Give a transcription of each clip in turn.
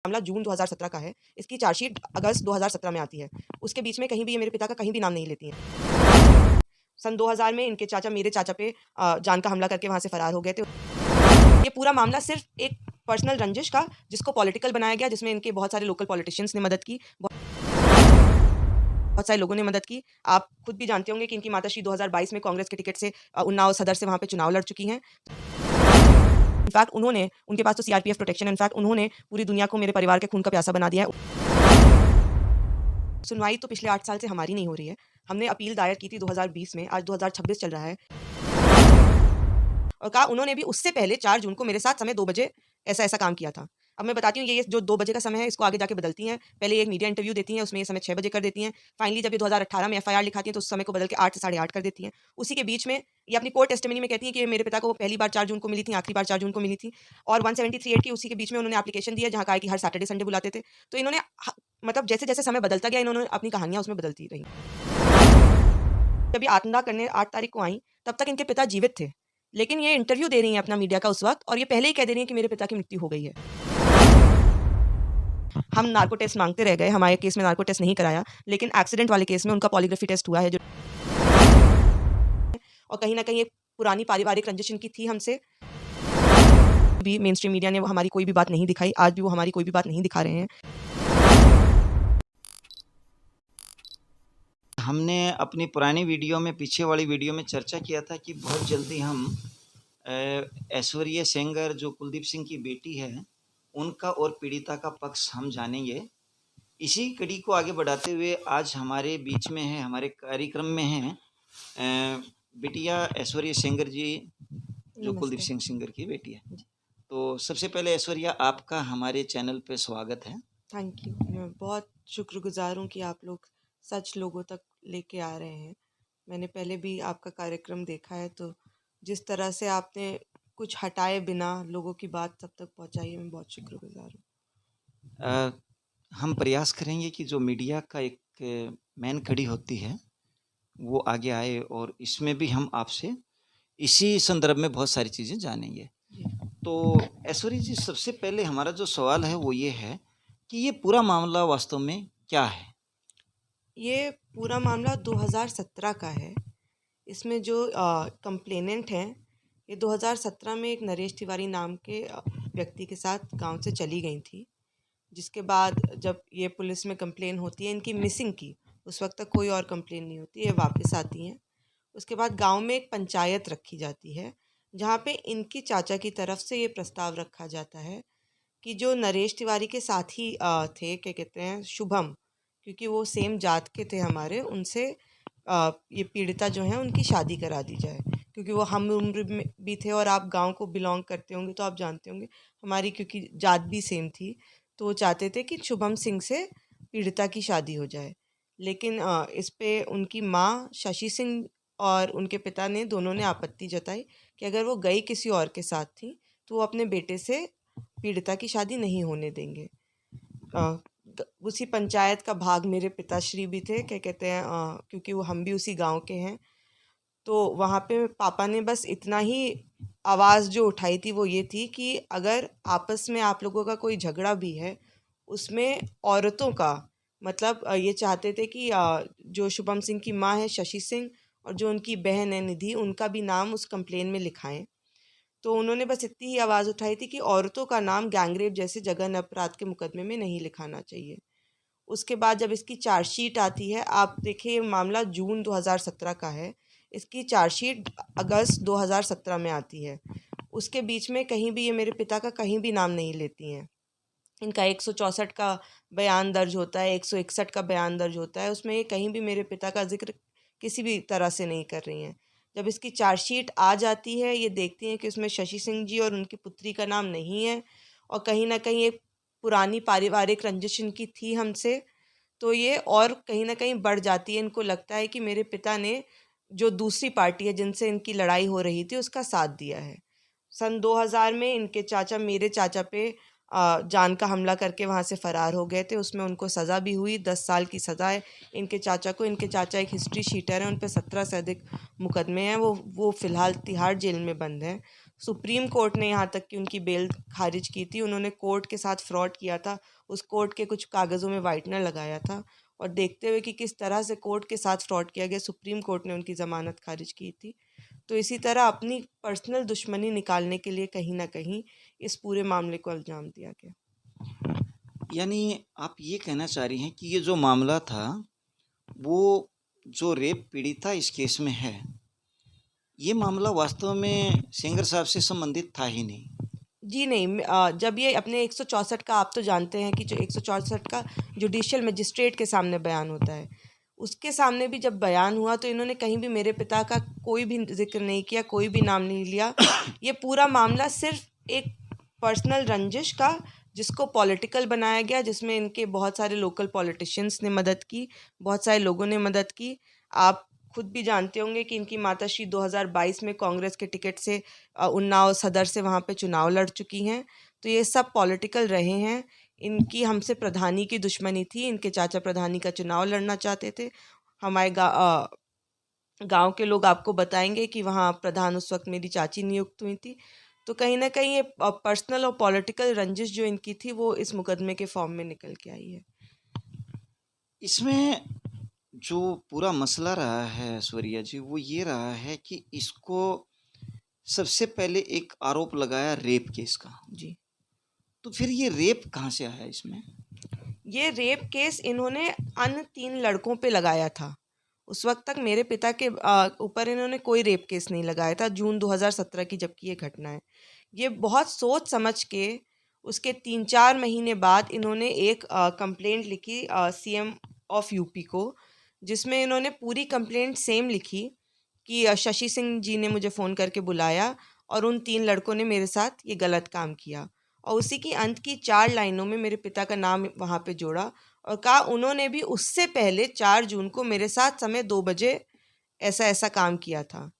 मामला जून 2017 का है। इसकी चार्जशीट अगस्त 2017 में आती है। उसके बीच में कहीं भी ये मेरे पिता का कहीं भी नाम नहीं लेती हैं। सन 2000 में इनके चाचा मेरे चाचा पे जान का हमला करके वहाँ से फरार हो गए थे। ये पूरा मामला सिर्फ एक पर्सनल रंजिश का, जिसको पॉलिटिकल बनाया गया, जिसमें इनके बहुत सारे लोकल पॉलिटिशियंस ने मदद की, बहुत सारे लोगों ने मदद की। आप खुद भी जानते होंगे कि इनकी माताश्री 2022 में कांग्रेस के टिकट से उन्नाव सदर से वहाँ पे चुनाव लड़ चुकी हैं। इनफैक्ट उनके पास तो सीआरपीएफ प्रोटेक्शन है। इनफैक्ट उन्होंने पूरी दुनिया को मेरे परिवार के खून का प्यासा बना दिया है। सुनवाई तो पिछले 8 साल से हमारी नहीं हो रही है। हमने अपील दायर की थी 2020 में, आज 2026 चल रहा है। और कहा उन्होंने भी उससे पहले 4 जून को मेरे साथ समय 2 बजे ऐसा काम किया था। अब मैं बताती हूँ, ये जो 2 बजे का समय है, इसको आगे जाके बदलती हैं। पहले ये एक मीडिया इंटरव्यू देती हैं, उसमें ये समय 6 बजे कर देती हैं। फाइनली जब ये 2018 में एफआईआर लिखाती हैं, तो उस समय को बदल के 8 से साढ़े 8 कर देती हैं। उसी के बीच में ये अपनी कोर्ट टेस्टिमनी में कहती हैं कि मेरे पिता को वो पहली बार 4 जून को मिली थी, आखिरी बार 4 जून को मिली थी। और 173A की उसी के बीच में उन्होंने एप्लीकेशन दिया, जहाँ कहा है कि हर सैटरडे संडे बुलाते थे। तो इन्होंने मतलब जैसे-जैसे समय बदलता गया, इन्होंने अपनी कहानियाँ उसमें बदलती रहीं। जब ये आत्मदाह करने 8 तारीख को आईं, तब तक इनके पिता जीवित थे। लेकिन ये इंटरव्यू दे रही हैं अपना मीडिया का उस वक़्त, और ये पहले ही कह दे रही हैं कि मेरे पिता की मृत्यु हो गई है। हम नार्को टेस्ट माँगते रह गए, हमारे केस में नार्को टेस्ट नहीं कराया, लेकिन एक्सीडेंट वाले केस में उनका पॉलीग्राफी टेस्ट हुआ है जो, और कहीं न कहीं एक पुरानी पारिवारिक रंजिश इनकी थी हमसे। भी मेन स्ट्रीम मीडिया ने वो हमारी कोई भी बात नहीं दिखाई, आज भी वो हमारी कोई भी बात नहीं दिखा रहे हैं। हमने अपनी पुरानी वीडियो में, पीछे वाली वीडियो में चर्चा किया था कि बहुत जल्दी हम ऐश्वर्या सेंगर, जो कुलदीप सिंह की बेटी है, उनका और पीड़िता का पक्ष हम जानेंगे। इसी कड़ी को आगे बढ़ाते हुए आज हमारे बीच में है, हमारे कार्यक्रम में है बिटिया ऐश्वर्या सेंगर जी, जो कुलदीप सिंह सेंगर की बेटी है। तो सबसे पहले ऐश्वर्या, आपका हमारे चैनल पे स्वागत है। Thank you. मैं बहुत शुक्रगुजार हूँ कि आप लोग सच लोगों तक लेके आ रहे हैं। मैंने पहले भी आपका कार्यक्रम देखा है, तो जिस तरह से आपने कुछ हटाए बिना लोगों की बात सब तक पहुँचाई है, मैं बहुत शुक्रगुजार हूँ। हम प्रयास करेंगे कि जो मीडिया का एक मेन कड़ी होती है वो आगे आए, और इसमें भी हम आपसे इसी संदर्भ में बहुत सारी चीज़ें जानेंगे। तो ऐश्वर्या जी, सबसे पहले हमारा जो सवाल है वो ये है कि ये पूरा मामला वास्तव में क्या है? ये पूरा मामला 2017 का है। इसमें जो कंप्लेनेंट हैं, ये 2017 में एक नरेश तिवारी नाम के व्यक्ति के साथ गांव से चली गई थी। जिसके बाद जब ये पुलिस में कंप्लेन होती है इनकी मिसिंग की, उस वक्त तक कोई और कंप्लेन नहीं होती, ये वापस आती हैं। उसके बाद गांव में एक पंचायत रखी जाती है, जहाँ पे इनकी चाचा की तरफ से ये प्रस्ताव रखा जाता है कि जो नरेश तिवारी के साथी थे, क्या कहते हैं, शुभम, क्योंकि वो सेम जात के थे हमारे, उनसे ये पीड़िता जो हैं उनकी शादी करा दी जाए, क्योंकि वो हम उम्र में भी थे। और आप गांव को बिलोंग करते होंगे तो आप जानते होंगे, हमारी क्योंकि जात भी सेम थी, तो वो चाहते थे कि शुभम सिंह से पीड़िता की शादी हो जाए। लेकिन इस पे उनकी माँ शशि सिंह और उनके पिता ने दोनों ने आपत्ति जताई कि अगर वो गई किसी और के साथ थी, तो वो अपने बेटे से पीड़िता की शादी नहीं होने देंगे। उसी पंचायत का भाग मेरे पिताश्री भी थे, क्या कहते हैं, क्योंकि वो हम भी उसी गांव के हैं। तो वहाँ पे पापा ने बस इतना ही आवाज़ जो उठाई थी वो ये थी कि अगर आपस में आप लोगों का कोई झगड़ा भी है, उसमें औरतों का, मतलब ये चाहते थे कि जो शुभम सिंह की माँ है शशि सिंह, और जो उनकी बहन है निधि, उनका भी नाम उस कंप्लेन में लिखाएं। तो उन्होंने बस इतनी ही आवाज़ उठाई थी कि औरतों का नाम गैंगरेप जैसे जघन्य अपराध के मुकदमे में नहीं लिखाना चाहिए। उसके बाद जब इसकी चार्जशीट आती है, आप देखिए ये मामला जून 2017 का है, इसकी चार्जशीट अगस्त 2017 में आती है। उसके बीच में कहीं भी ये मेरे पिता का कहीं भी नाम नहीं लेती हैं। इनका 164 का बयान दर्ज होता है, 161 का बयान दर्ज होता है, उसमें ये कहीं भी मेरे पिता का जिक्र किसी भी तरह से नहीं कर रही हैं। जब इसकी चार्जशीट आ जाती है, ये देखती हैं कि उसमें शशि सिंह जी और उनकी पुत्री का नाम नहीं है, और कहीं ना कहीं एक पुरानी पारिवारिक रंजिश इनकी थी हमसे, तो ये और कहीं ना कहीं बढ़ जाती है। इनको लगता है कि मेरे पिता ने जो दूसरी पार्टी है जिनसे इनकी लड़ाई हो रही थी उसका साथ दिया है। सन 2000 में इनके चाचा मेरे चाचा पे जान का हमला करके वहाँ से फ़रार हो गए थे। उसमें उनको सज़ा भी हुई, 10 साल की सज़ा है इनके चाचा को। इनके चाचा एक हिस्ट्री शीटर हैं, उन पे 17 से अधिक मुकदमे हैं। वो फ़िलहाल तिहाड़ जेल में बंद हैं। सुप्रीम कोर्ट ने यहाँ तक कि उनकी बेल खारिज की थी। उन्होंने कोर्ट के साथ फ्रॉड किया था, उस कोर्ट के कुछ कागज़ों में व्हाइटनर लगाया था, और देखते हुए कि किस तरह से कोर्ट के साथ फ्रॉड किया गया, सुप्रीम कोर्ट ने उनकी ज़मानत खारिज की थी। तो इसी तरह अपनी पर्सनल दुश्मनी निकालने के लिए कहीं न कहीं इस पूरे मामले को अंजाम दिया गया। यानी आप ये कहना चाह रही हैं कि ये जो मामला था, वो जो रेप पीड़िता इस केस में है, ये मामला वास्तव में सेंगर साहब से संबंधित था ही नहीं। जी नहीं, जब ये अपने 164 का, आप तो जानते हैं कि जो 164 का जुडिशियल मजिस्ट्रेट के सामने बयान होता है, उसके सामने भी जब बयान हुआ तो इन्होंने कहीं भी मेरे पिता का कोई भी ज़िक्र नहीं किया, कोई भी नाम नहीं लिया। ये पूरा मामला सिर्फ एक पर्सनल रंजिश का, जिसको पॉलिटिकल बनाया गया, जिसमें इनके बहुत सारे लोकल पॉलिटिशियंस ने मदद की, बहुत सारे लोगों ने मदद की। आप खुद भी जानते होंगे कि इनकी माताश्री 2022 में कांग्रेस के टिकट से उन्नाव सदर से वहाँ पे चुनाव लड़ चुकी हैं। तो ये सब पॉलिटिकल रहे हैं। इनकी हमसे प्रधानी की दुश्मनी थी, इनके चाचा प्रधानी का चुनाव लड़ना चाहते थे। हमारे गाँव के लोग आपको बताएंगे कि वहाँ प्रधान उस वक्त मेरी चाची नियुक्त हुई थी। तो कहीं ना कहीं ये पर्सनल और पॉलिटिकल रंजिश जो इनकी थी वो इस मुकदमे के फॉर्म में निकल के आई है। इसमें जो पूरा मसला रहा है ऐश्वर्या जी, वो ये रहा है कि इसको सबसे पहले एक आरोप लगाया रेप केस का। जी, तो फिर ये रेप कहाँ से आया इसमें? ये रेप केस इन्होंने अन्य 3 लड़कों पे लगाया था। उस वक्त तक मेरे पिता के ऊपर इन्होंने कोई रेप केस नहीं लगाया था, जून 2017 की जबकि ये घटना है। ये बहुत सोच समझ के उसके 3-4 महीने बाद इन्होंने एक कंप्लेंट लिखी सीएम ऑफ यूपी को, जिसमें इन्होंने पूरी कंप्लेंट सेम लिखी कि शशि सिंह जी ने मुझे फ़ोन करके बुलाया और उन 3 लड़कों ने मेरे साथ ये गलत काम किया। और उसी की अंत की 4 लाइनों में मेरे पिता का नाम वहाँ पे जोड़ा और कहा उन्होंने भी उससे पहले 4 जून को मेरे साथ समय 2 बजे ऐसा-ऐसा काम किया था।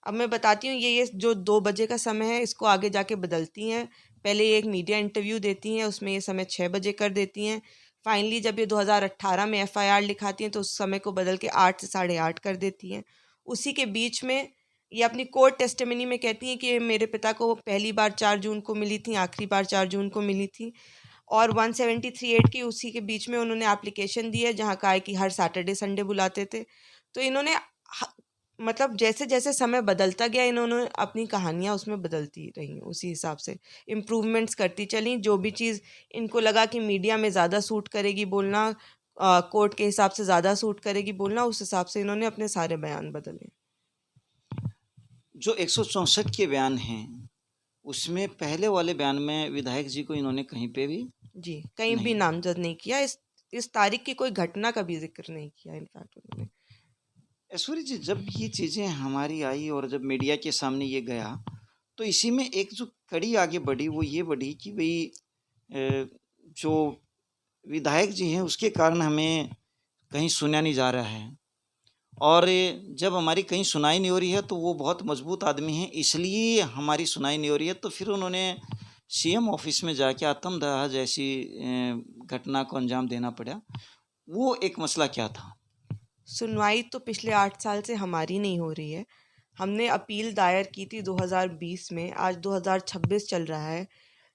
अब मैं बताती हूँ, ये जो 2 बजे का समय है इसको आगे जाके बदलती हैं। पहले ये एक मीडिया इंटरव्यू देती हैं, उसमें ये समय 6 बजे कर देती हैं। फाइनली जब ये 2018 में एफआईआर लिखाती हैं तो उस समय को बदल के 8 से साढ़े 8 कर देती हैं। उसी के बीच में ये अपनी कोर्ट टेस्टिमनी में कहती हैं कि मेरे पिता को पहली बार 4 जून को मिली थी, आखिरी बार 4 जून को मिली थी। और 173(8) की उसी के बीच में उन्होंने एप्लीकेशन दी है जहाँ कहा है कि हर सैटरडे संडे बुलाते थे। तो इन्होंने मतलब जैसे जैसे समय बदलता गया इन्होंने अपनी कहानियाँ उसमें बदलती रही, उसी हिसाब से इम्प्रूवमेंट्स करती चली। जो भी चीज़ इनको लगा कि मीडिया में ज़्यादा सूट करेगी बोलना, कोर्ट के हिसाब से ज़्यादा सूट करेगी बोलना, उस हिसाब से इन्होंने अपने सारे बयान बदले। जो 164 के बयान हैं, उसमें पहले वाले बयान में विधायक जी को इन्होंने कहीं पे भी जी, कहीं भी नहीं। नामज़द नहीं किया। इस तारीख की कोई घटना का भी ज़िक्र नहीं किया इनफैक्ट उन्होंने। ऐश्वर्या जी, जब ये चीज़ें हमारी आई और जब मीडिया के सामने ये गया, तो इसी में एक जो कड़ी आगे बढ़ी वो ये बढ़ी कि भई जो विधायक जी हैं उसके कारण हमें कहीं सुना नहीं जा रहा है, और जब हमारी कहीं सुनाई नहीं हो रही है तो वो बहुत मजबूत आदमी हैं, इसलिए हमारी सुनाई नहीं हो रही है। तो फिर उन्होंने सीएम ऑफिस में जाके आत्मदाह जैसी घटना को अंजाम देना पड़ा। वो एक मसला क्या था? सुनवाई तो पिछले 8 साल से हमारी नहीं हो रही है। हमने अपील दायर की थी 2020 में, आज 2026 चल रहा है।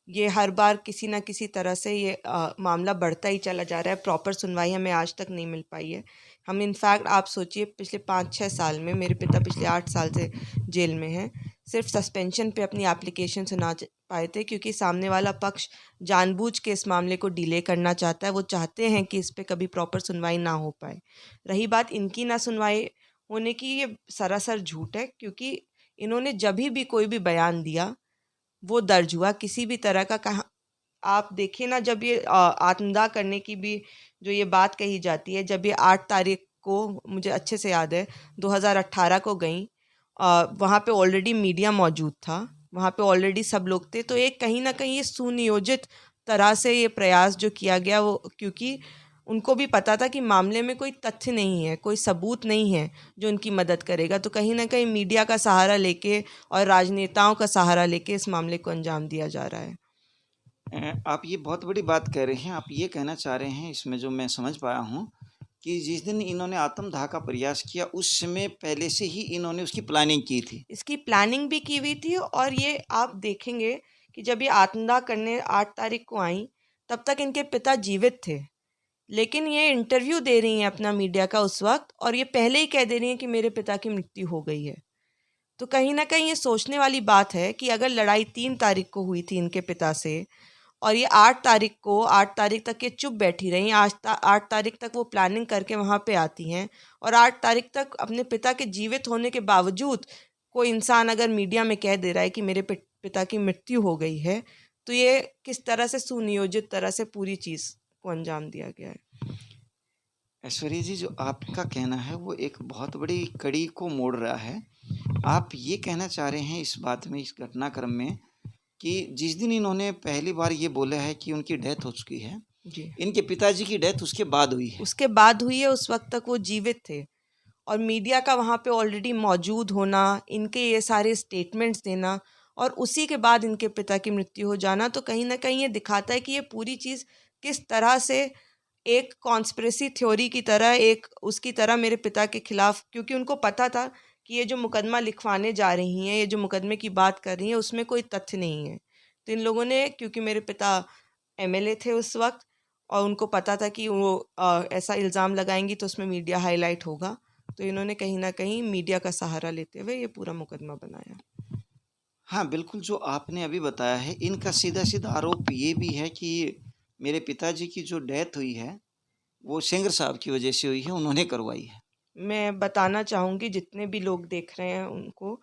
ये हर बार किसी न किसी तरह से ये मामला बढ़ता ही चला जा रहा है। प्रॉपर सुनवाई हमें आज तक नहीं मिल पाई है। हम इनफैक्ट आप सोचिए पिछले 5-6 साल में, मेरे पिता पिछले 8 साल से जेल में हैं, सिर्फ सस्पेंशन पे अपनी एप्लीकेशन सुना पाए थे क्योंकि सामने वाला पक्ष जानबूझ के इस मामले को डिले करना चाहता है। वो चाहते हैं कि इस पे कभी प्रॉपर सुनवाई ना हो पाए। रही बात इनकी ना सुनवाई होने की, ये सरासर झूठ है क्योंकि इन्होंने जभी भी कोई भी बयान दिया वो दर्ज हुआ। किसी भी तरह का कहा आप देखिए ना, जब ये आत्मदाह करने की भी जो ये बात कही जाती है, जब ये 8 तारीख को, मुझे अच्छे से याद है, 2018 को गई, वहाँ पे ऑलरेडी मीडिया मौजूद था, वहाँ पे ऑलरेडी सब लोग थे। तो एक कहीं ना कहीं ये सुनियोजित तरह से ये प्रयास जो किया गया वो, क्योंकि उनको भी पता था कि मामले में कोई तथ्य नहीं है, कोई सबूत नहीं है जो उनकी मदद करेगा। तो कहीं ना कहीं मीडिया का सहारा लेके और राजनेताओं का सहारा लेके इस मामले को अंजाम दिया जा रहा है। आप ये बहुत बड़ी बात कह रहे हैं। आप ये कहना चाह रहे हैं, इसमें जो मैं समझ पाया हूँ कि जिस दिन इन्होंने आत्मदाह का प्रयास किया उस समय पहले से ही इन्होंने उसकी प्लानिंग की थी। इसकी प्लानिंग भी की हुई थी और ये आप देखेंगे कि जब ये आत्मदाह करने 8 तारीख को आई, तब तक इनके पिता जीवित थे। लेकिन ये इंटरव्यू दे रही हैं अपना मीडिया का उस वक्त, और ये पहले ही कह दे रही हैं कि मेरे पिता की मृत्यु हो गई है। तो कहीं ना कहीं ये सोचने वाली बात है कि अगर लड़ाई 3 तारीख को हुई थी इनके पिता से, और ये 8 तारीख तक ये चुप बैठी रहीं, 8 तारीख तक वो प्लानिंग करके वहाँ पे आती हैं, और 8 तारीख तक अपने पिता के जीवित होने के बावजूद कोई इंसान अगर मीडिया में कह दे रहा है कि मेरे पिता की मृत्यु हो गई है, तो ये किस तरह से सुनियोजित तरह से पूरी चीज़ को अंजाम दिया गया है। ऐश्वर्या जी, जो आपका कहना है वो एक बहुत बड़ी कड़ी को मोड़ रहा है। आप ये कहना चाह रहे हैं इस बात में, इस घटनाक्रम में, कि जिस दिन इन्होंने पहली बार ये बोला है कि उनकी डेथ हो चुकी है, जी, इनके पिताजी की डेथ उसके बाद हुई है। उसके बाद हुई है, उस वक्त तक वो जीवित थे, और मीडिया का वहाँ पे ऑलरेडी मौजूद होना, इनके ये सारे स्टेटमेंट्स देना, और उसी के बाद इनके पिता की मृत्यु हो जाना, तो कहीं ना कहीं ये दिखाता है कि ये पूरी चीज़ किस तरह से एक कॉन्स्पिरेसी थ्योरी की तरह, एक उसकी तरह मेरे पिता के खिलाफ, क्योंकि उनको पता था कि ये जो मुकदमा लिखवाने जा रही हैं, ये जो मुकदमे की बात कर रही हैं, उसमें कोई तथ्य नहीं है। तो इन लोगों ने, क्योंकि मेरे पिता एमएलए थे उस वक्त, और उनको पता था कि वो ऐसा इल्ज़ाम लगाएंगी तो उसमें मीडिया हाईलाइट होगा, तो इन्होंने कहीं ना कहीं मीडिया का सहारा लेते हुए ये पूरा मुकदमा बनाया। हाँ, बिल्कुल, जो आपने अभी बताया है, इनका सीधा-सीधा आरोप ये भी है कि मेरे पिताजी की जो डेथ हुई है, वो सेंगर साहब की वजह से हुई है, उन्होंने करवाई है। मैं बताना चाहूँगी जितने भी लोग देख रहे हैं उनको,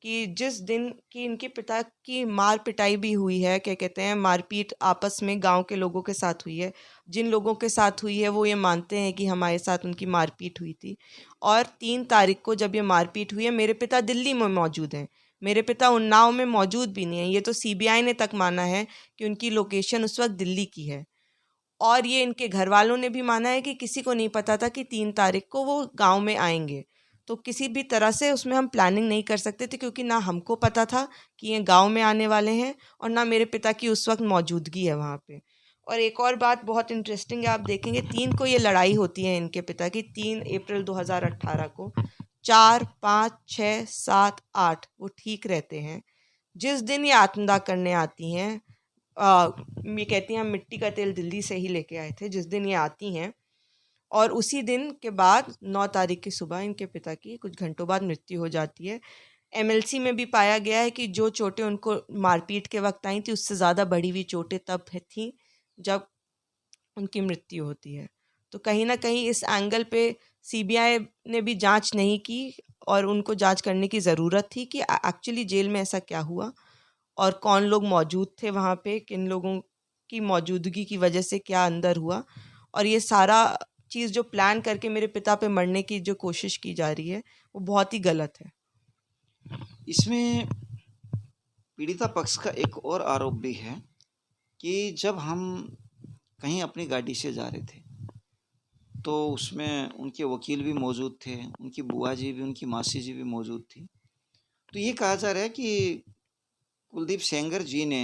कि जिस दिन की इनके पिता की मार पिटाई भी हुई है, क्या कहते हैं, मारपीट आपस में गांव के लोगों के साथ हुई है, जिन लोगों के साथ हुई है वो ये मानते हैं कि हमारे साथ उनकी मारपीट हुई थी। और 3 तारीख को जब ये मारपीट हुई है, मेरे पिता दिल्ली में मौजूद हैं, मेरे पिता उन्नाव में मौजूद भी नहीं है। ये तो सीबीआई ने तक माना है कि उनकी लोकेशन उस वक्त दिल्ली की है, और ये इनके घर वालों ने भी माना है कि किसी को नहीं पता था कि 3 तारीख को वो गांव में आएंगे। तो किसी भी तरह से उसमें हम प्लानिंग नहीं कर सकते थे, क्योंकि ना हमको पता था कि ये गांव में आने वाले हैं, और ना मेरे पिता की उस वक्त मौजूदगी है वहाँ पे। और एक और बात बहुत इंटरेस्टिंग है, आप देखेंगे 3 को ये लड़ाई होती है इनके पिता की, 3 अप्रैल 2018 को। 4, 5, 6, 7, 8 वो ठीक रहते हैं। जिस दिन ये आत्मदाह करने आती हैं, ये कहती हैं हम मिट्टी का तेल दिल्ली से ही लेके आए थे, जिस दिन ये आती हैं, और उसी दिन के बाद 9 तारीख की सुबह इनके पिता की कुछ घंटों बाद मृत्यु हो जाती है। एमएलसी में भी पाया गया है कि जो चोटें उनको मारपीट के वक्त आई थी, उससे ज़्यादा बढ़ी हुई चोटें तब थी जब उनकी मृत्यु होती है। तो कहीं ना कहीं इस एंगल पे सीबीआई ने भी जांच नहीं की, और उनको जांच करने की ज़रूरत थी कि एक्चुअली जेल में ऐसा क्या हुआ, और कौन लोग मौजूद थे वहाँ पे, किन लोगों की मौजूदगी की वजह से क्या अंदर हुआ। और ये सारा चीज़ जो प्लान करके मेरे पिता पे मरने की जो कोशिश की जा रही है, वो बहुत ही गलत है। इसमें पीड़िता पक्ष का एक और आरोप भी है कि जब हम कहीं अपनी गाड़ी से जा रहे थे, तो उसमें उनके वकील भी मौजूद थे, उनकी बुआ जी भी, उनकी मासी जी भी मौजूद थी। तो ये कहा जा रहा है कि कुलदीप सेंगर जी ने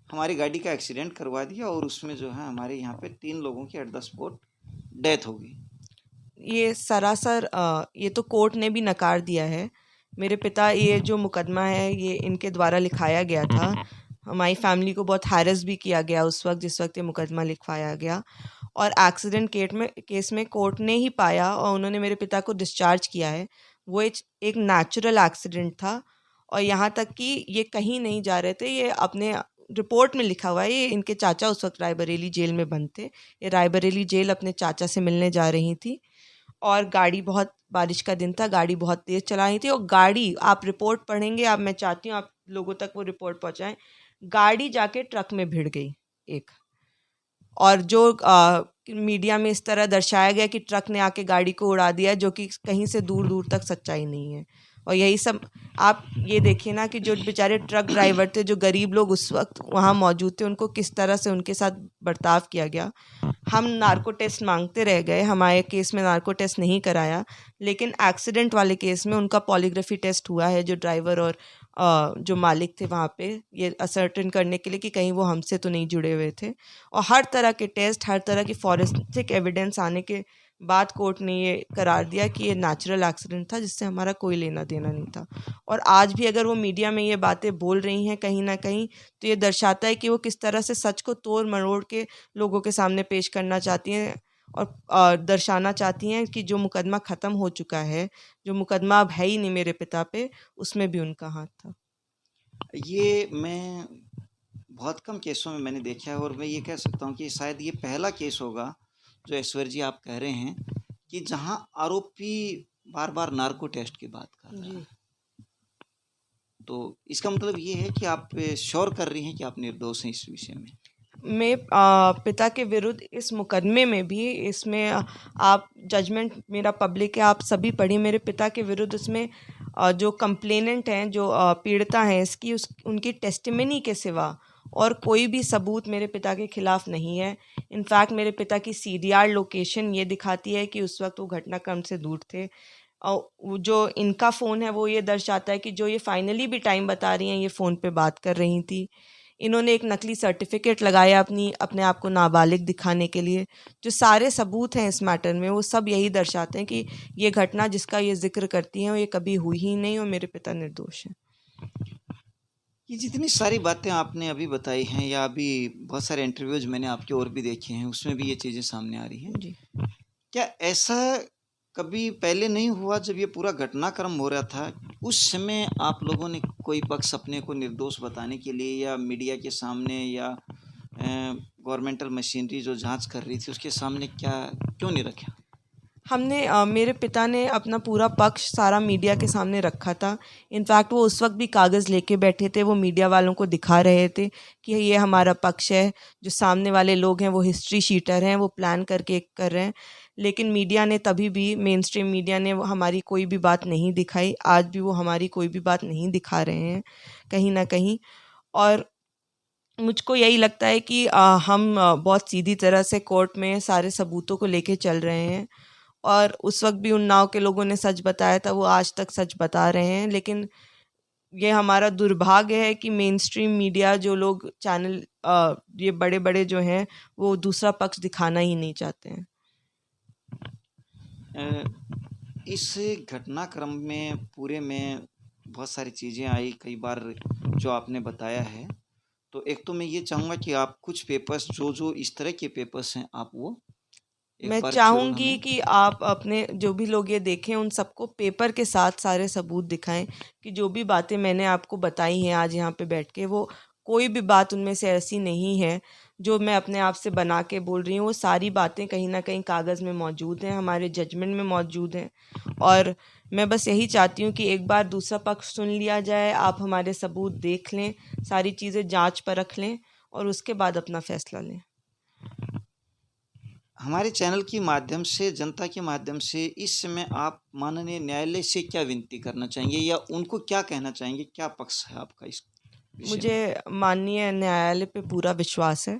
हमारी गाड़ी का एक्सीडेंट करवा दिया, और उसमें जो है हमारे यहाँ पे 3 लोगों की एट द स्पॉट डेथ हो गई। ये सरासर ये तो कोर्ट ने भी नकार दिया है। मेरे पिता, ये जो मुकदमा है ये इनके द्वारा लिखाया गया था। हमारी फैमिली को बहुत हैरेस भी किया गया उस वक्त जिस वक्त ये मुकदमा लिखवाया गया, और एक्सीडेंट केस में कोर्ट ने ही पाया, और उन्होंने मेरे पिता को डिस्चार्ज किया है। वो एक नेचुरल एक्सीडेंट था, और यहाँ तक कि ये कहीं नहीं जा रहे थे, ये अपने रिपोर्ट में लिखा हुआ है, ये इनके चाचा उस वक्त रायबरेली जेल में बंद थे। ये रायबरेली जेल अपने चाचा से मिलने जा रही थी, और गाड़ी, बहुत बारिश का दिन था, गाड़ी बहुत तेज़ चला रही थी, और गाड़ी, आप रिपोर्ट पढ़ेंगे, आप, मैं चाहती हूँ आप लोगों तक वो रिपोर्ट पहुँचाएँ, गाड़ी जाके ट्रक में भिड़ गई एक। और जो मीडिया में इस तरह दर्शाया गया कि ट्रक ने आके गाड़ी को उड़ा दिया, जो कि कहीं से दूर दूर तक सच्चाई नहीं है। और यही सब आप ये देखिए ना कि जो बेचारे ट्रक ड्राइवर थे, जो गरीब लोग उस वक्त वहाँ मौजूद थे, उनको किस तरह से उनके साथ बर्ताव किया गया। हम नार्को टेस्ट मांगते रह गए, हमारे केस में नार्को टेस्ट नहीं कराया, लेकिन एक्सीडेंट वाले केस में उनका पॉलीग्राफी टेस्ट हुआ है, जो ड्राइवर और जो मालिक थे वहाँ पे, ये असर्टेन करने के लिए कि कहीं वो हमसे तो नहीं जुड़े हुए थे। और हर तरह के टेस्ट, हर तरह की फॉरेंसिक एविडेंस आने के बाद कोर्ट ने ये करार दिया कि ये नेचुरल एक्सीडेंट था जिससे हमारा कोई लेना देना नहीं था। और आज भी अगर वो मीडिया में ये बातें बोल रही हैं कहीं ना कहीं, तो ये दर्शाता है कि वो किस तरह से सच को तोड़ मरोड़ के लोगों के सामने पेश करना चाहती हैं और दर्शाना चाहती हैं कि जो मुकदमा ख़त्म हो चुका है, जो मुकदमा अब है ही नहीं मेरे पिता पे, उसमें भी उनका हाथ था। ये मैं बहुत कम केसों में मैंने देखा है, और मैं ये कह सकता हूँ कि शायद ये पहला केस होगा जो ऐश्वर्य जी आप कह रहे हैं कि जहाँ आरोपी बार बार नार्को टेस्ट की बात कर रहा जी। है। तो इसका मतलब ये है कि आप श्योर कर रही हैं कि आप निर्दोष हैं इस विषय में? मैं पिता के विरुद्ध इस मुकदमे में भी, इसमें आप जजमेंट मेरा पब्लिक है, आप सभी पढ़िए। मेरे पिता के विरुद्ध इसमें जो कंप्लेनेंट हैं, जो पीड़िता हैं इसकी, उनकी टेस्टिमनी के सिवा और कोई भी सबूत मेरे पिता के खिलाफ नहीं है। इनफैक्ट मेरे पिता की सीडीआर लोकेशन ये दिखाती है कि उस वक्त वो घटनाक्रम से दूर थे। वो जो इनका फ़ोन है वो ये दर्शाता है कि जो ये फाइनली भी टाइम बता रही हैं ये फ़ोन पे बात कर रही थी। इन्होंने एक नकली सर्टिफिकेट लगाया अपने आप को नाबालिग दिखाने के लिए। जो सारे सबूत हैं इस मैटर में वो सब यही दर्शाते हैं कि ये घटना जिसका ये ज़िक्र करती हैं वो ये कभी हुई ही नहीं और मेरे पिता निर्दोष हैं। ये जितनी सारी बातें आपने अभी बताई हैं या अभी बहुत सारे इंटरव्यूज मैंने आपके और भी देखे हैं, उसमें भी ये चीज़ें सामने आ रही हैं। जी। क्या ऐसा कभी पहले नहीं हुआ जब ये पूरा घटनाक्रम हो रहा था, उस समय आप लोगों ने कोई पक्ष अपने को निर्दोष बताने के लिए या मीडिया के सामने या गवर्नमेंटल मशीनरी जो जांच कर रही थी उसके सामने क्यों नहीं रखा? हमने मेरे पिता ने अपना पूरा पक्ष सारा मीडिया के सामने रखा था। इनफैक्ट वो उस वक्त भी कागज़ लेके बैठे थे, वो मीडिया वालों को दिखा रहे थे कि ये हमारा पक्ष है। जो सामने वाले लोग हैं वो हिस्ट्री शीटर हैं, वो प्लान करके कर रहे हैं। लेकिन मीडिया ने तभी भी, मेन स्ट्रीम मीडिया ने हमारी कोई भी बात नहीं दिखाई। आज भी वो हमारी कोई भी बात नहीं दिखा रहे हैं कहीं ना कहीं। और मुझको यही लगता है कि हम बहुत सीधी तरह से कोर्ट में सारे सबूतों को लेके चल रहे हैं। और उस वक्त भी उन्नाव के लोगों ने सच बताया था, वो आज तक सच बता रहे हैं। लेकिन ये हमारा दुर्भाग्य है कि मेन स्ट्रीम मीडिया, जो लोग चैनल ये बड़े बड़े जो हैं, वो दूसरा पक्ष दिखाना ही नहीं चाहते हैं। इस घटनाक्रम में पूरे में बहुत सारी चीज़ें आई कई बार जो आपने बताया है। तो एक तो मैं ये चाहूँगा कि आप कुछ पेपर्स जो इस तरह के पेपर्स हैं आप वो एक मैं बार ज़रूर चाहूँगी हमें। कि आप अपने जो भी लोग ये देखें उन सबको पेपर के साथ सारे सबूत दिखाएं कि जो भी बातें मैंने आपको बताई हैं आज यहाँ पे बैठ के, वो कोई भी बात उनमें से ऐसी नहीं है जो मैं अपने आप से बना के बोल रही हूँ। वो सारी बातें कहीं ना कहीं कागज़ में मौजूद हैं, हमारे जजमेंट में मौजूद हैं। और मैं बस यही चाहती हूँ कि एक बार दूसरा पक्ष सुन लिया जाए, आप हमारे सबूत देख लें, सारी चीज़ें जांच पर रख लें और उसके बाद अपना फैसला लें। हमारे चैनल के माध्यम से, जनता के माध्यम से इस समय आप माननीय न्यायालय से क्या विनती करना चाहेंगे या उनको क्या कहना चाहेंगे? क्या पक्ष है आपका इस विषय में? मुझे माननीय न्यायालय पे पूरा विश्वास है।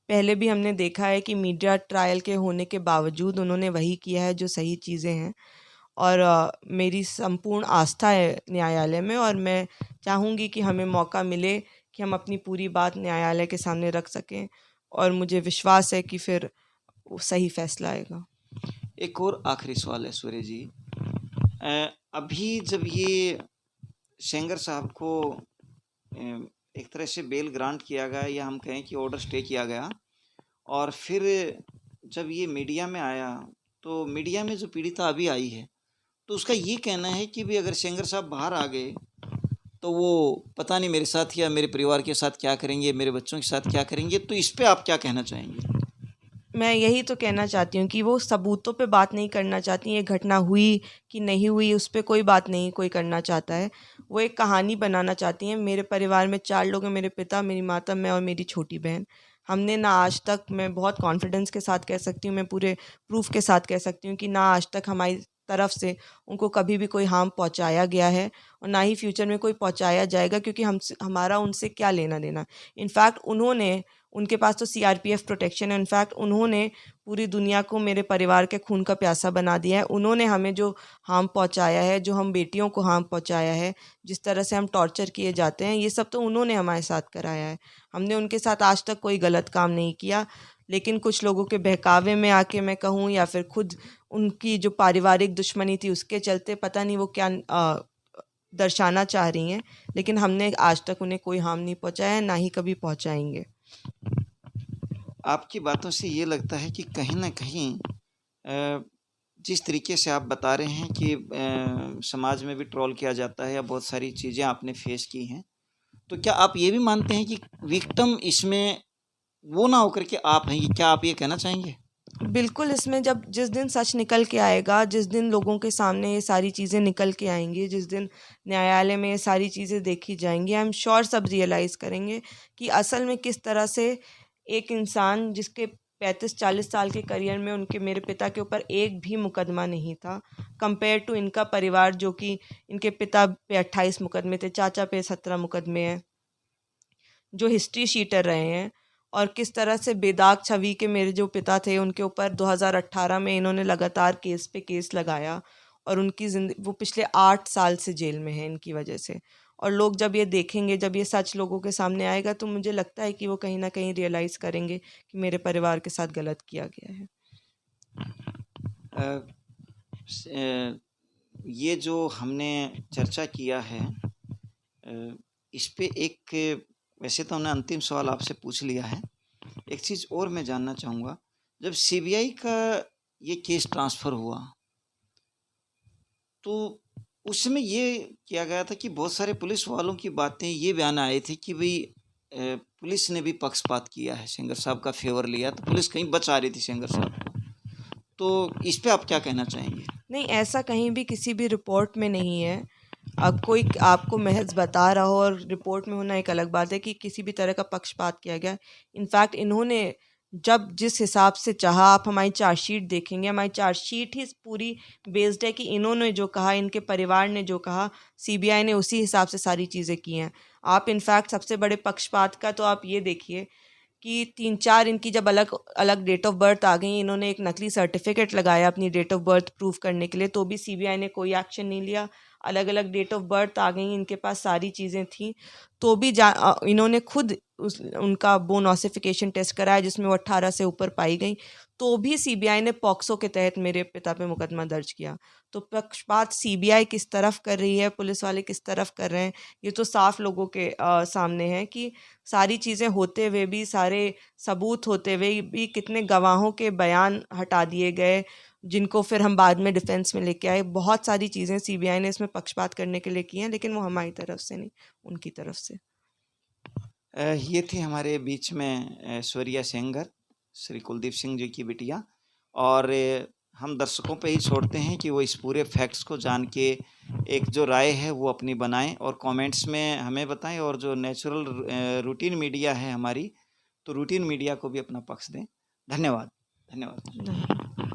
पहले भी हमने देखा है कि मीडिया ट्रायल के होने के बावजूद उन्होंने वही किया है जो सही चीज़ें हैं। और मेरी संपूर्ण आस्था है न्यायालय में और मैं चाहूँगी कि हमें मौका मिले कि हम अपनी पूरी बात न्यायालय के सामने रख सकें। और मुझे विश्वास है कि फिर वो सही फैसला आएगा। एक और आखिरी सवाल है सूर्य जी। अभी जब ये सेंगर साहब को एक तरह से बेल ग्रांट किया गया या हम कहें कि ऑर्डर स्टे किया गया, और फिर जब ये मीडिया में आया तो मीडिया में जो पीड़िता अभी आई है तो उसका ये कहना है कि भी अगर सेंगर साहब बाहर आ गए तो वो पता नहीं मेरे साथ या मेरे परिवार के साथ क्या करेंगे, मेरे बच्चों के साथ क्या करेंगे। तो इस पे आप क्या कहना चाहेंगे? मैं यही तो कहना चाहती हूँ कि वो सबूतों पे बात नहीं करना चाहती। ये घटना हुई कि नहीं हुई उस पे कोई बात नहीं कोई करना चाहता है। वो एक कहानी बनाना चाहती हैं। मेरे परिवार में 4 लोग हैं, मेरे पिता, मेरी माता, मैं और मेरी छोटी बहन। हमने ना आज तक, मैं बहुत कॉन्फिडेंस के साथ कह सकती हूँ, मैं पूरे प्रूफ के साथ कह सकती हूँ कि ना आज तक हमारी तरफ से उनको कभी भी कोई हार्म पहुँचाया गया है और ना ही फ्यूचर में कोई पहुँचाया जाएगा, क्योंकि हमारा उनसे क्या लेना देना। इनफैक्ट उनके पास तो सीआरपीएफ प्रोटेक्शन है। इनफैक्ट उन्होंने पूरी दुनिया को मेरे परिवार के खून का प्यासा बना दिया है। उन्होंने हमें जो हार्म पहुंचाया है, जो हम बेटियों को हार्म पहुंचाया है, जिस तरह से हम टॉर्चर किए जाते हैं, ये सब तो उन्होंने हमारे साथ कराया है। हमने उनके साथ आज तक कोई गलत काम नहीं किया। लेकिन कुछ लोगों के बहकावे में आके मैं कहूँ, या फिर खुद उनकी जो पारिवारिक दुश्मनी थी उसके चलते, पता नहीं वो क्या दर्शाना चाह रही हैं, लेकिन हमने आज तक उन्हें कोई हार्म नहीं पहुंचाया है, ना ही कभी पहुंचाएंगे। आपकी बातों से ये लगता है कि कहीं न कहीं जिस तरीके से आप बता रहे हैं कि समाज में भी ट्रोल किया जाता है या बहुत सारी चीज़ें आपने फेस की हैं, तो क्या आप ये भी मानते हैं कि विक्टिम इसमें वो ना होकर के आप हैं? क्या आप ये कहना चाहेंगे? बिल्कुल, इसमें जब जिस दिन सच निकल के आएगा, जिस दिन लोगों के सामने ये सारी चीज़ें निकल के आएँगी, जिस दिन न्यायालय में ये सारी चीज़ें देखी जाएँगी, आई एम श्योर सब रियलाइज़ करेंगे कि असल में किस तरह से एक इंसान जिसके 35-40 साल के करियर में उनके मेरे पिता के ऊपर एक भी मुकदमा नहीं था, कंपेयर टू इनका परिवार, जो कि इनके पिता पे 28 मुकदमे थे, चाचा पे 17 मुकदमे हैं, जो हिस्ट्री शीटर रहे हैं। और किस तरह से बेदाग छवि के मेरे जो पिता थे, उनके ऊपर 2018 में इन्होंने लगातार केस पे केस लगाया, और उनकी वो पिछले 8 साल से जेल में है इनकी वजह से। और लोग जब ये देखेंगे, जब ये सच लोगों के सामने आएगा, तो मुझे लगता है कि वो कहीं ना कहीं रियलाइज़ करेंगे कि मेरे परिवार के साथ गलत किया गया है। अ, स ये जो हमने चर्चा किया है, इस पे एक, वैसे तो हमने अंतिम सवाल आपसे पूछ लिया है। एक चीज़ और मैं जानना चाहूँगा, जब सीबीआई का ये केस ट्रांसफ़र हुआ, तो उस समय ये किया गया था कि बहुत सारे पुलिस वालों की बातें ये बयान आए थे कि भई पुलिस ने भी पक्षपात किया है, सेंगर साहब का फ़ेवर लिया, तो पुलिस कहीं बचा रही थी सेंगर साहब को। तो इस पे आप क्या कहना चाहेंगे? नहीं, ऐसा कहीं भी किसी भी रिपोर्ट में नहीं है। कोई आपको महज़ बता रहा हो और रिपोर्ट में होना एक अलग बात है कि किसी भी तरह का पक्षपात किया गया। इनफैक्ट इन्होंने जब जिस हिसाब से चाहा, आप हमारी चार्जशीट देखेंगे, हमारी चार्जशीट ही पूरी बेस्ड है कि इन्होंने जो कहा, इनके परिवार ने जो कहा, सीबीआई ने उसी हिसाब से सारी चीज़ें की हैं। आप इनफैक्ट सबसे बड़े पक्षपात का तो आप ये देखिए कि 3-4 इनकी जब अलग अलग डेट ऑफ बर्थ आ गई, इन्होंने एक नकली सर्टिफिकेट लगाया अपनी डेट ऑफ बर्थ प्रूफ करने के लिए, तो भी सीबीआई ने कोई एक्शन नहीं लिया। अलग अलग डेट ऑफ बर्थ आ गई, इनके पास सारी चीज़ें थी, तो भी इन्होंने खुद उनका बोन ऑसिफिकेशन टेस्ट कराया, जिसमें वो 18 से ऊपर पाई गई, तो भी सीबीआई ने पॉक्सो के तहत मेरे पिता पे मुकदमा दर्ज किया। तो पक्षपात सीबीआई किस तरफ कर रही है, पुलिस वाले किस तरफ कर रहे हैं, ये तो साफ लोगों के सामने है कि सारी चीज़ें होते हुए भी, सारे सबूत होते हुए भी, कितने गवाहों के बयान हटा दिए गए, जिनको फिर हम बाद में डिफेंस में लेके आए। बहुत सारी चीज़ें सीबीआई ने इसमें पक्षपात करने के लिए की हैं, लेकिन वो हमारी तरफ से नहीं, उनकी तरफ से। ये थी हमारे बीच में ऐश्वर्या सेंगर, श्री कुलदीप सिंह जी की बिटिया, और हम दर्शकों पे ही छोड़ते हैं कि वो इस पूरे फैक्ट्स को जान के एक जो राय है वो अपनी बनाएँ और कमेंट्स में हमें बताएँ, और जो नेचुरल रूटीन मीडिया है हमारी, तो रूटीन मीडिया को भी अपना पक्ष दें। धन्यवाद। धन्यवाद। धन्यवाद।